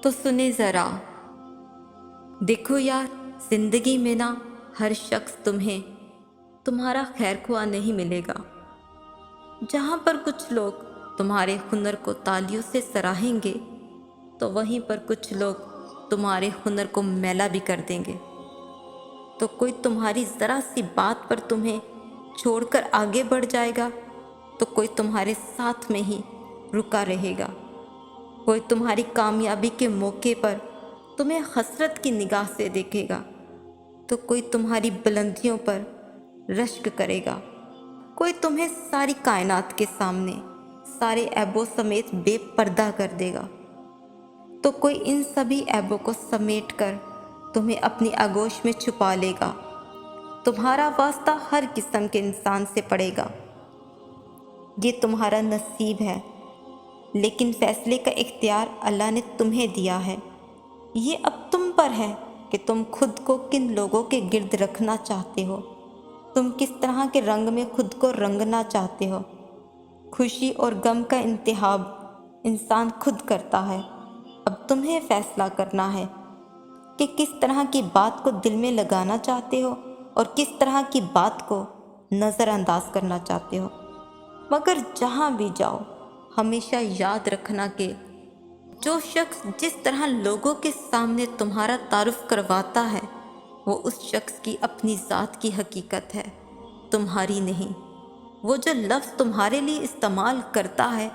तो सुने ज़रा। देखो यार, ज़िंदगी में ना हर शख्स तुम्हारा खैर ख्वाह नहीं मिलेगा। जहाँ पर कुछ लोग तुम्हारे हुनर को तालियों से सराहेंगे, तो वहीं पर कुछ लोग तुम्हारे हुनर को मैला भी कर देंगे। तो कोई तुम्हारी ज़रा सी बात पर तुम्हें छोड़कर आगे बढ़ जाएगा, तो कोई तुम्हारे साथ में ही रुका रहेगा। कोई तुम्हारी कामयाबी के मौके पर तुम्हें हसरत की निगाह से देखेगा, तो कोई तुम्हारी बुलंदियों पर रश्क करेगा। कोई तुम्हें सारी कायनात के सामने सारे ऐबों समेत बेपर्दा कर देगा, तो कोई इन सभी ऐबों को समेट कर तुम्हें अपनी आगोश में छुपा लेगा। तुम्हारा वास्ता हर किस्म के इंसान से पड़ेगा। ये तुम्हारा नसीब है, लेकिन फैसले का इख्तियार अल्लाह ने तुम्हें दिया है। ये अब तुम पर है कि तुम खुद को किन लोगों के गिर्द रखना चाहते हो। तुम किस तरह के रंग में खुद को रंगना चाहते हो। खुशी और गम का इंतखाब इंसान खुद करता है। अब तुम्हें फैसला करना है कि किस तरह की बात को दिल में लगाना चाहते हो और किस तरह की बात को नज़रअंदाज करना चाहते हो। मगर जहाँ भी जाओ, हमेशा याद रखना कि जो शख्स जिस तरह लोगों के सामने तुम्हारा तारुफ करवाता है, वो उस शख्स की अपनी ज़ात की हकीकत है, तुम्हारी नहीं। वो जो लफ्ज़ तुम्हारे लिए इस्तेमाल करता है,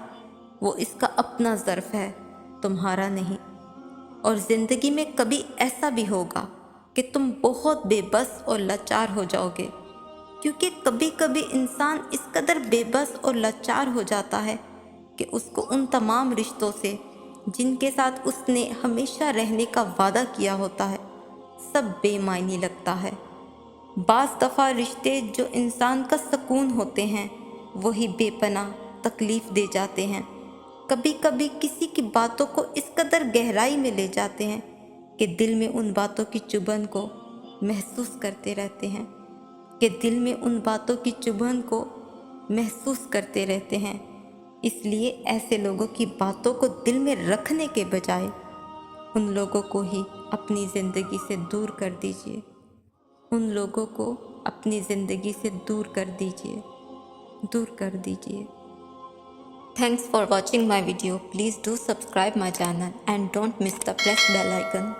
वो इसका अपना ज़र्फ़ है, तुम्हारा नहीं। और ज़िंदगी में कभी ऐसा भी होगा कि तुम बहुत बेबस और लाचार हो जाओगे, क्योंकि कभी कभी इंसान इस कदर बेबस और लाचार हो जाता है कि उसको उन तमाम रिश्तों से जिनके साथ उसने हमेशा रहने का वादा किया होता है, सब बेमायनी लगता है। बाज़ दफ़ा रिश्ते जो इंसान का सुकून होते हैं, वही बेपनाह तकलीफ़ दे जाते हैं। कभी कभी किसी की बातों को इस कदर गहराई में ले जाते हैं कि दिल में उन बातों की चुभन को महसूस करते रहते हैं इसलिए ऐसे लोगों की बातों को दिल में रखने के बजाय उन लोगों को ही अपनी ज़िंदगी से दूर कर दीजिए। Thanks for watching my video. Please do subscribe my channel and don't miss the press bell icon.